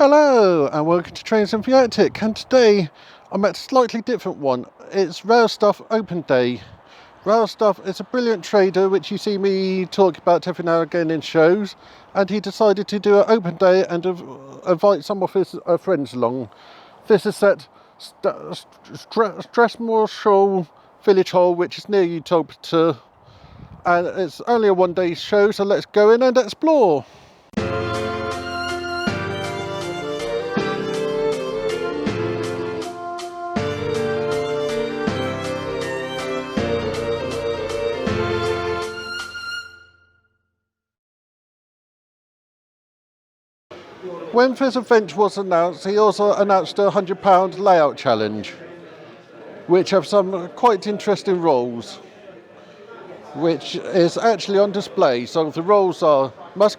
Hello and welcome to Trains and Theatic, and today I'm at a slightly different one. It's Rail Stuff Open Day. Rail Stuff is a brilliant trader which you see me talk about every now and again in shows, and he decided to do an open day and invite some of his friends along. This is at Stramshall Village Hall, which is near Uttoxeter, and it's only a one-day show, so let's go in and explore. When this event was announced, he also announced a £100 layout challenge, which have some quite interesting rules, which is actually on display. So the rules are: must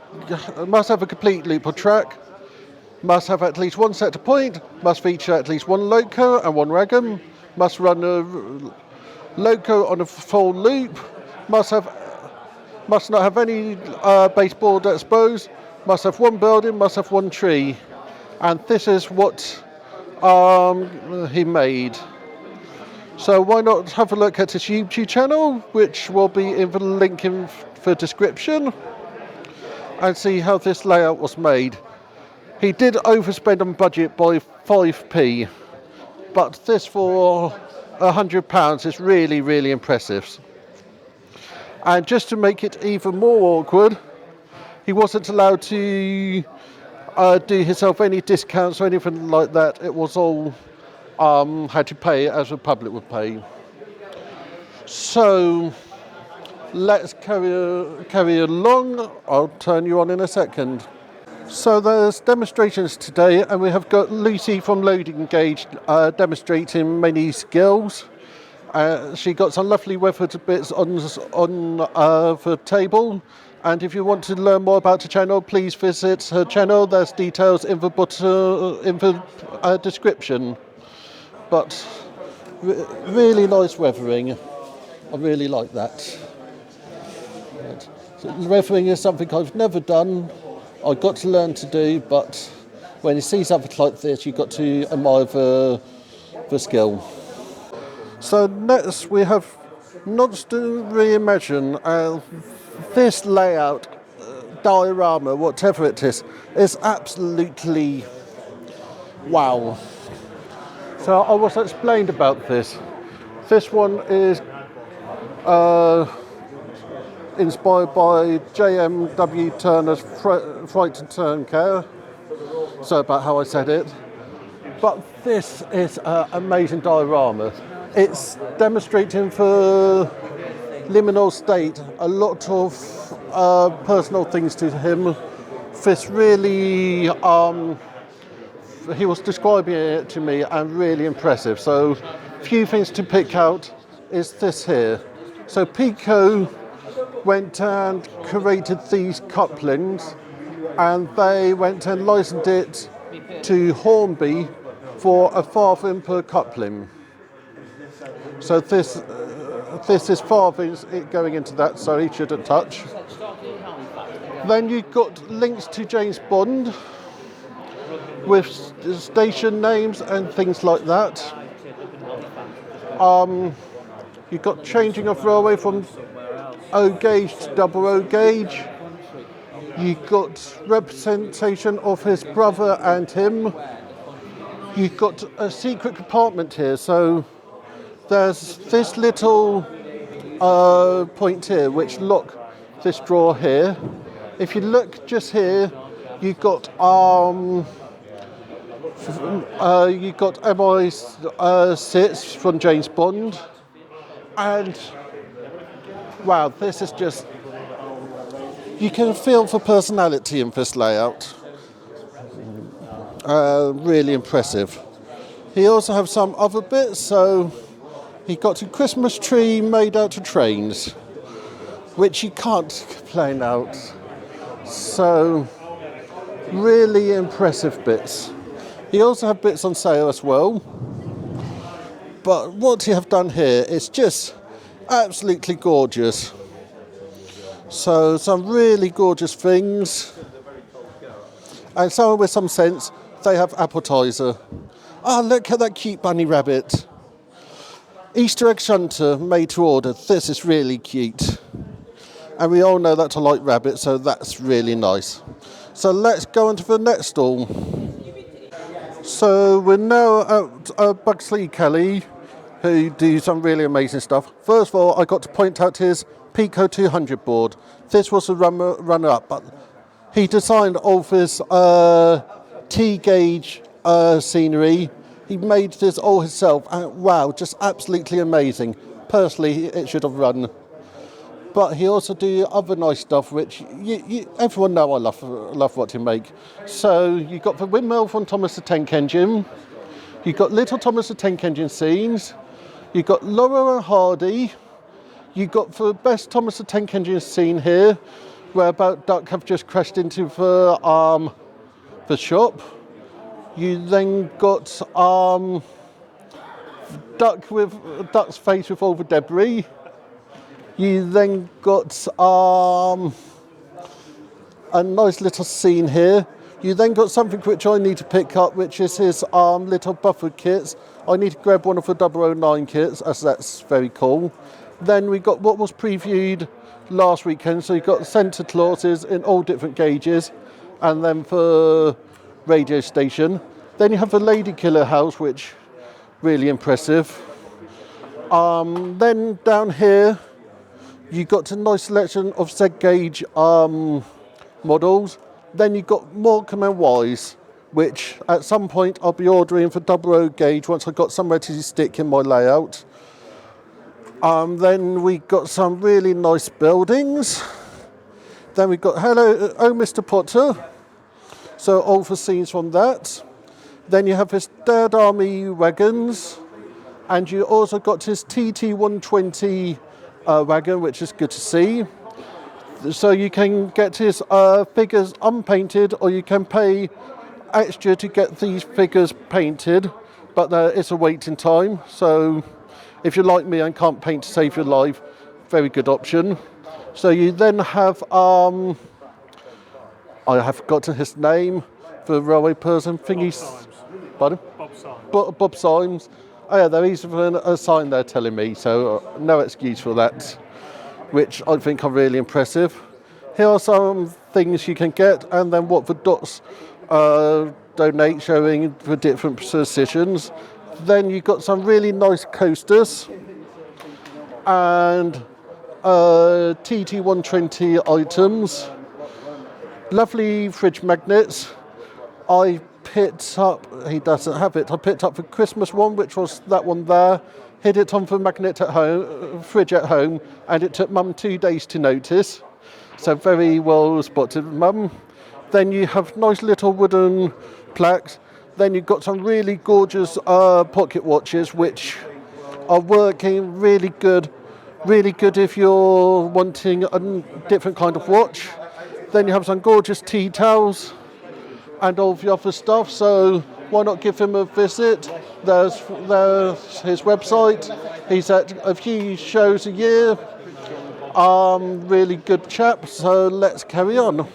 have a complete loop or track, must have at least one sector point, must feature at least one loco and one wagon, must run a loco on a full loop, must not have any baseboard exposed, must have one building, must have one tree. And this is what he made. So why not have a look at his YouTube channel, which will be in the link in the description, and see how this layout was made. He did overspend on budget by 5p, but this for £100 is really, really impressive. And just to make it even more awkward, he wasn't allowed to do himself any discounts or anything like that. It was all had to pay as the public would pay. So let's carry along. I'll turn you on in a second. So there's demonstrations today, and we have got Lucy from Loading Gauge demonstrating many skills. She got some lovely weathered bits on the table. And if you want to learn more about the channel, please visit her channel. There's details in the description. But really nice weathering. I really like that. So weathering is something I've never done. I've got to learn to do, but when you see something like this, you've got to admire the skill. So next we have Nods to Reimagine. This layout, diorama, whatever it is absolutely wow. So I was explained about this. This one is inspired by J.M.W. Turner's Fright and Turn Care. So about how I said it. But this is an amazing diorama. It's demonstrating for liminal state a lot of personal things to him. This really, he was describing it to me, and really impressive. So few things to pick out is this here. So Pico went and created these couplings, and they went and licensed it to Hornby for a farthing per coupling. So this is farthings going into that, so he shouldn't touch. Then you've got links to James Bond with station names and things like that. You've got changing of railway from O gauge to double O gauge. You've got representation of his brother and him. You've got a secret compartment here, so there's this little point here which lock this drawer here. If you look just here, you've got MI6 from James Bond, and wow, this is just, you can feel the personality in this layout. Really impressive. He also has some other bits, so he got a Christmas tree made out of trains, which you can't complain out. So really impressive bits. He also had bits on sale as well. But what he have done here is just absolutely gorgeous. So some really gorgeous things. And some with some sense. they have appetizer. Ah, look at that cute bunny rabbit. Easter egg shunter made to order. This is really cute. And we all know that I like rabbits, so that's really nice. So let's go on to the next stall. So we're now at Buggleskelly, who do some really amazing stuff. First of all, I got to point out his Pico 200 board. This was a runner-up, but he designed all of his T-gauge scenery. He made this all himself, and wow, just absolutely amazing. Personally, it should have run. But he also do other nice stuff, which everyone know I love what he make. So you got the windmill from Thomas the Tank Engine. You got little Thomas the Tank Engine scenes. You got Laurel and Hardy. You got the best Thomas the Tank Engine scene here, where about Duck have just crashed into the shop. You then got Duck's face with all the debris. You then got a nice little scene here. You then got something which I need to pick up, which is his little buffer kits. I need to grab one of the 009 kits, as that's very cool. Then we got what was previewed last weekend. So you got Santa Clauses in all different gauges, and then for radio station. Then you have the Lady Killer house, which really impressive. Then down here you got a nice selection of Z gauge models. Then you got Morecambe and Wise, which at some point I'll be ordering for 00 gauge once I've got somewhere to stick in my layout. Then we got some really nice buildings. Then we got Hello, Oh Mr. Potter. So all the scenes from that. Then you have his Third Army wagons, and you also got his TT120 wagon, which is good to see. So you can get his figures unpainted, or you can pay extra to get these figures painted, but it's a waiting time. So if you're like me and can't paint to save your life, very good option. So you then have I have forgotten his name, the railway person thingy. Pardon? Bob Symes. Oh yeah, there is a sign there telling me, so no excuse for that, which I think are really impressive. Here are some things you can get, and then what the dots donate, showing the different positions. Then you've got some really nice coasters and TT120 items. Lovely fridge magnets. I picked up, he doesn't have it, I picked up the Christmas one, which was that one there, hid it on the magnet at home, fridge at home, and it took Mum 2 days to notice. So very well spotted, Mum. Then you have nice little wooden plaques. Then you've got some really gorgeous pocket watches, which are working really good if you're wanting a different kind of watch. Then you have some gorgeous tea towels and all the other stuff, so why not give him a visit? There's his website. He's at a few shows a year. Really good chap, so let's carry on.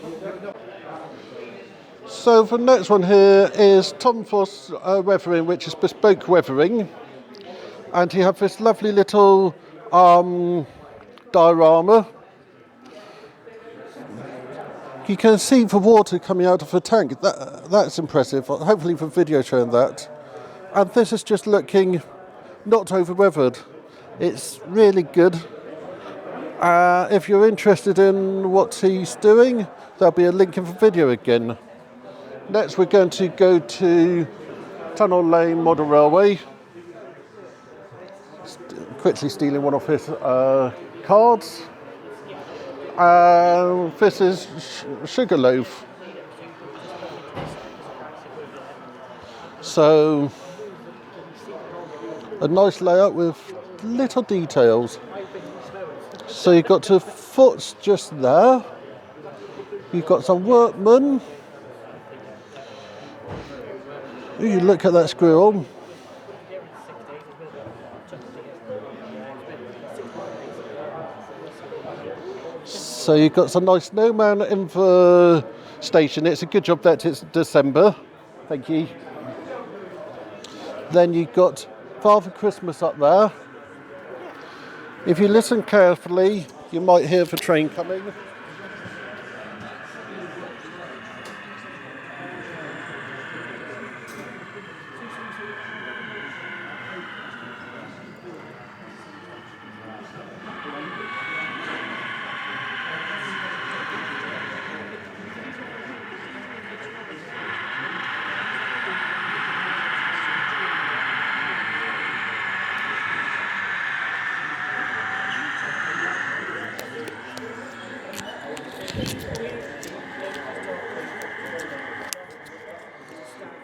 So the next one here is Tom Foss Weathering, which is Bespoke Weathering. And he has this lovely little diorama. You can see the water coming out of the tank. That's impressive. Hopefully the video showing that. And this is just looking not over-weathered. It's really good. If you're interested in what he's doing, there'll be a link in the video again. Next we're going to go to Tunnel Lane Model Railway. Quickly stealing one of his cards. This is sugar loaf. So a nice layout with little details. So you've got two foots just there. You've got some workmen. You look at that squirrel. So you've got some nice snowman in the station. It's a good job that it's December. Thank you. Then you've got Father Christmas up there. If you listen carefully, you might hear the train coming.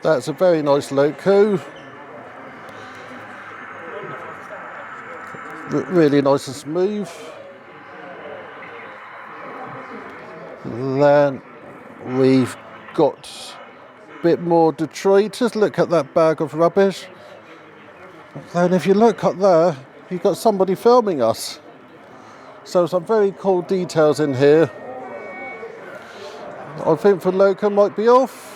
That's a very nice loco. Really nice and smooth. Then we've got a bit more Detroiters. Look at that bag of rubbish. Then if you look up there, you've got somebody filming us. So some very cool details in here. I think the loco might be off.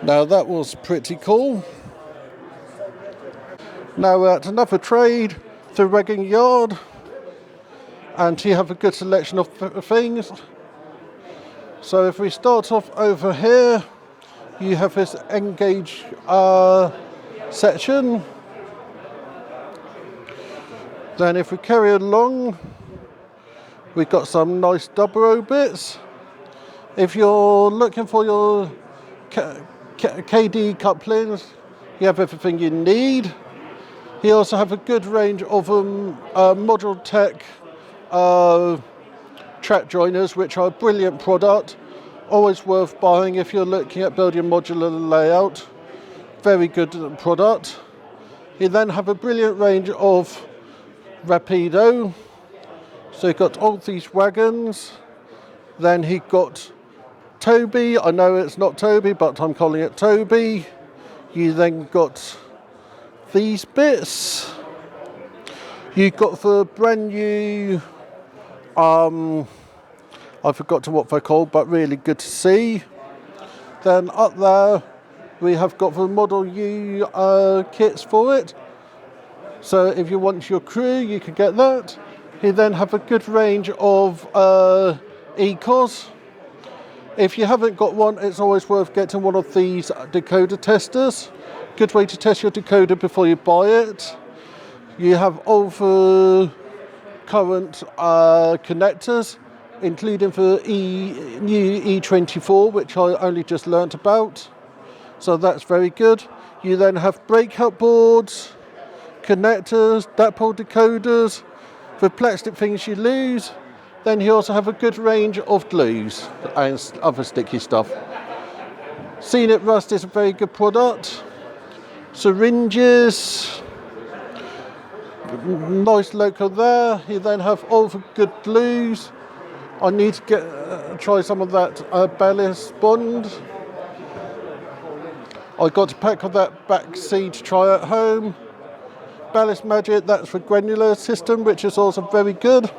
Now that was pretty cool. Now we're at another trade, the rigging yard, and you have a good selection of things. So if we start off over here, you have this engage section. Then if we carry along, we've got some nice double bits. If you're looking for your KD couplings, you have everything you need. You also have a good range of Module Tech track joiners, which are a brilliant product. Always worth buying if you're looking at building a modular layout. Very good product. You then have a brilliant range of Rapido. So you've got all these wagons. Then he got Toby. I know it's not Toby, but I'm calling it Toby. You then got these bits. You got the brand new, I forgot what they're called, but really good to see. Then up there, we have got the Model U kits for it. So if you want your crew, you can get that. You then have a good range of Ecos. If you haven't got one, it's always worth getting one of these decoder testers. Good way to test your decoder before you buy it. You have all the current connectors, including the new E24, which I only just learnt about. So that's very good. You then have breakout boards, connectors, dipole decoders, the plastic things you lose. Then you also have a good range of glues and other sticky stuff. Scenic Rust is a very good product. Syringes, nice local there. You then have all the good glues. I need to try some of that Ballast Bond. I got a pack of that back seed to try at home. Ballast Magic, that's the granular system, which is also very good.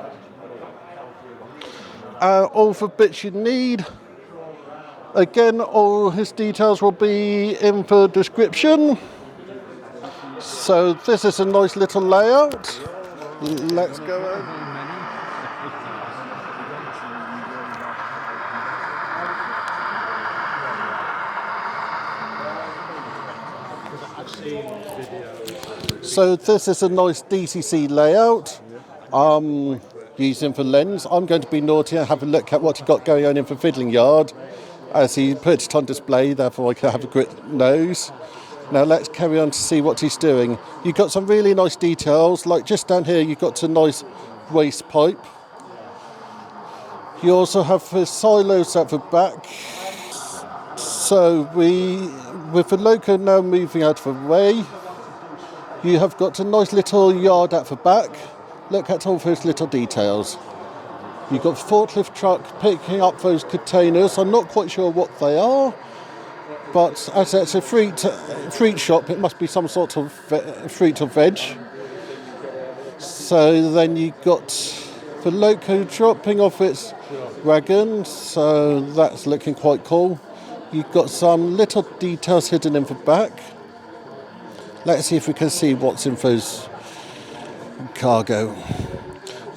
All the bits you need. Again, all his details will be in the description. So this is a nice little layout. Let's go on. So this is a nice DCC layout. Using for lens. I'm going to be naughty and have a look at what he got going on in the fiddling yard as he put it on display, therefore I can have a quick nose. Now let's carry on to see what he's doing. You've got some really nice details, like just down here you've got a nice waste pipe. You also have the silos at the back. So with the loco now moving out of the way, You have got a nice little yard at the back. Look at all those little details. You've got a forklift truck picking up those containers. I'm not quite sure what they are, but as it's a fruit shop, it must be some sort of fruit or veg. So then you've got the loco dropping off its wagon, so that's looking quite cool. You've got some little details hidden in the back. Let's see if we can see what's in those cargo.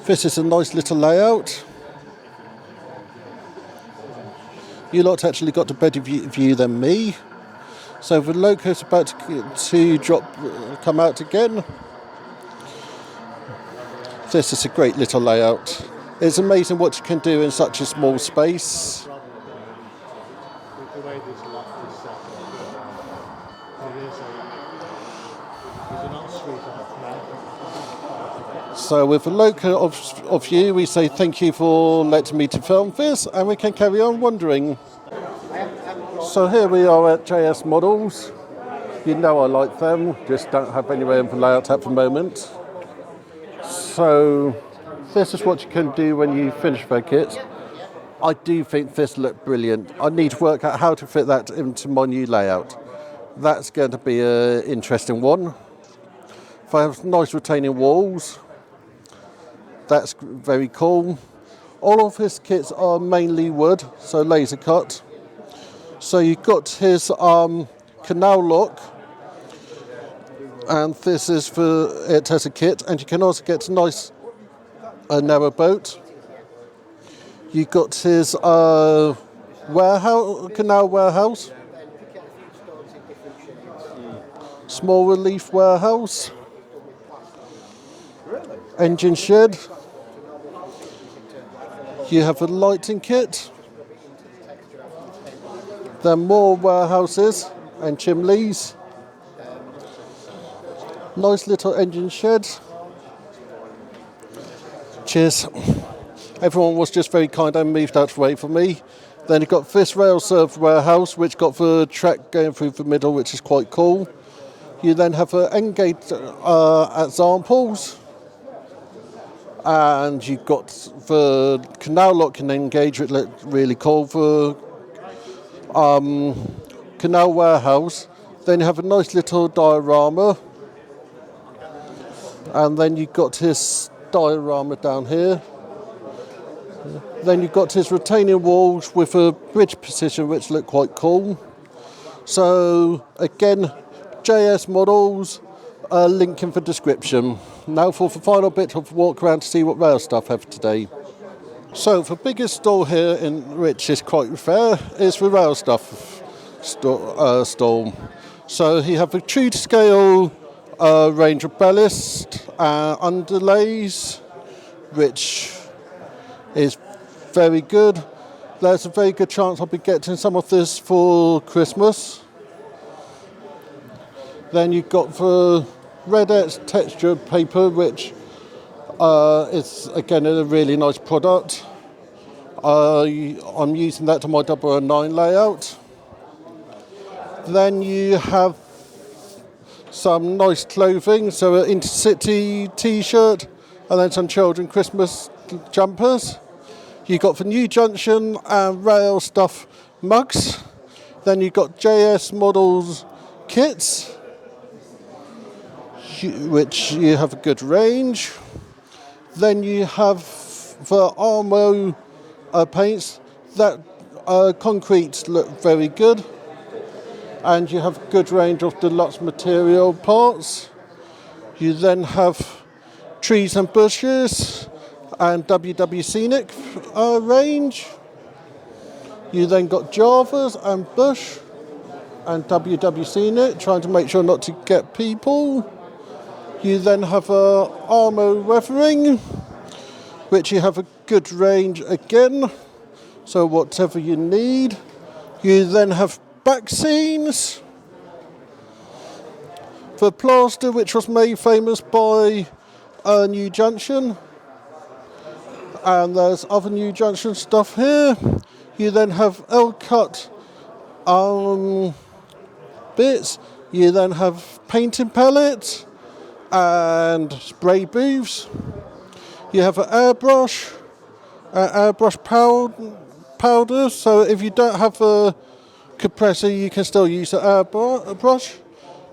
This is a nice little layout. You lot actually got a better view than me. So the loco's about to come out again. This is a great little layout. It's amazing what you can do in such a small space. So with the loco of you, we say thank you for letting me to film this, and we can carry on wandering. So here we are at JS Models. You know I like them, just don't have anywhere in the layout at the moment. So this is what you can do when you finish their kits. I do think this looked brilliant. I need to work out how to fit that into my new layout. That's going to be an interesting one. They have nice retaining walls. That's very cool. All of his kits are mainly wood, so laser cut. So you've got his canal lock, and this is for it as a kit. And you can also get a nice narrow boat. You've got his canal warehouse, small relief warehouse, engine shed. You have a lighting kit, then more warehouses and chimneys, nice little engine shed. Cheers. Everyone was just very kind and moved out of the way for me. Then you've got this rail served warehouse, which got the track going through the middle, which is quite cool. You then have an end gate examples. And you've got the canal lock and engage, which look really cool for canal warehouse. Then you have a nice little diorama, and then you've got his diorama down here. Then you've got his retaining walls with a bridge position, which look quite cool. So again, JS Models, link in the description. Now for the final bit of walk around to see what rail stuff have today. So the biggest stall here, in which is quite fair, is the rail stuff stall. So you have a true to scale range of ballast underlays, which is very good. There's a very good chance I'll be getting some of this for Christmas. Then you've got the Red X textured paper, which is again a really nice product. I'm using that to my 009 layout. Then you have some nice clothing, so an Intercity t-shirt, and then some children Christmas jumpers. You've got the New Junction and rail stuff mugs. Then you've got JS Models kits, which you have a good range. Then you have the Armo paints that concrete look very good, and you have a good range of deluxe material parts. You then have trees and bushes and WW Scenic range. You then got Javas and Bush and WW Scenic, trying to make sure not to get people. You then have Armo weathering, which you have a good range again, so whatever you need. You then have back scenes. The plaster, which was made famous by New Junction, and there's other New Junction stuff here. You then have L-cut bits. You then have painting palettes. and spray booths. You have an airbrush powder, so if you don't have a compressor, you can still use an airbrush.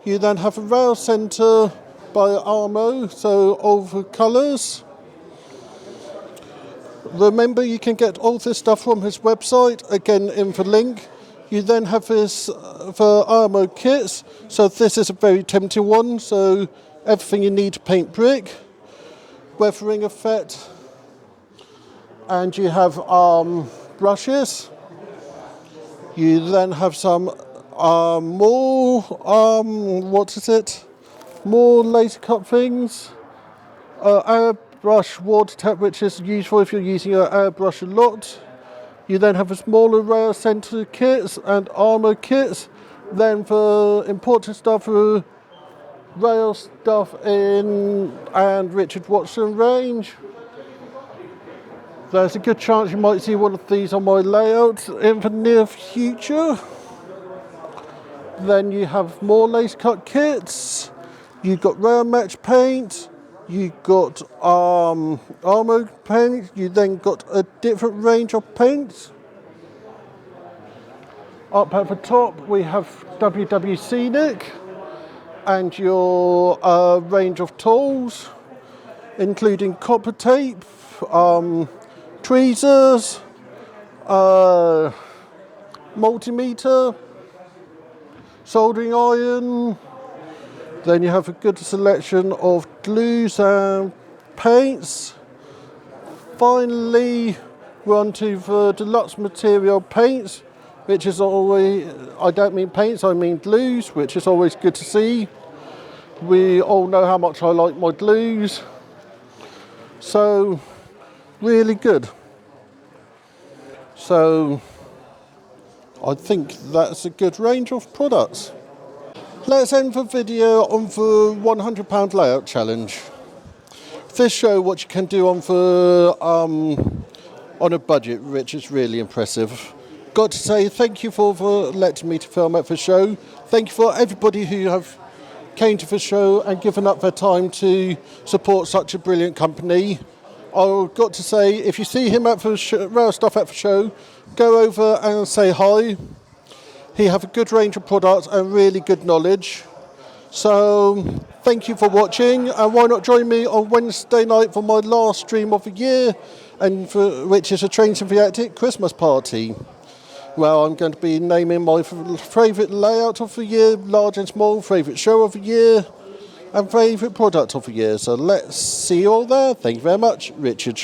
You then have a rail centre by Armo, so all the colours. Remember, you can get all this stuff from his website, again in the link. You then have the Armo kits, so this is a very tempting one, so everything you need to paint brick, weathering effect, and you have brushes. You then have some more laser cut things. Airbrush water tap, which is useful if you're using your airbrush a lot. You then have a smaller rail centre kits and armour kits. Then for important stuff, rail stuff in and Richard Watson range. There's a good chance you might see one of these on my layout in the near future. Then you have more lace cut kits. You've got rail match paint. You've got armour paint. You then got a different range of paints. Up at the top we have WW Scenic and your range of tools, including copper tape, tweezers, multimeter, soldering iron. Then you have a good selection of glues and paints. Finally, we're on to the deluxe material paints, which is always, I don't mean paints, I mean glues, which is always good to see. We all know how much I like my glues. So, really good. So, I think that's a good range of products. Let's end the video on the £100 layout challenge. This shows what you can do on a budget, which is really impressive. Got to say thank you for letting me to film at the show. Thank you for everybody who have came to the show and given up their time to support such a brilliant company. I've got to say, if you see him at the rail stuff at the show, go over and say hi. He has a good range of products and really good knowledge. So thank you for watching, and why not join me on Wednesday night for my last stream of the year, which is a Train Symphonetic Christmas party. Well, I'm going to be naming my favourite layout of the year, large and small, favourite show of the year, and favourite product of the year. So let's see you all there. Thank you very much, Richard.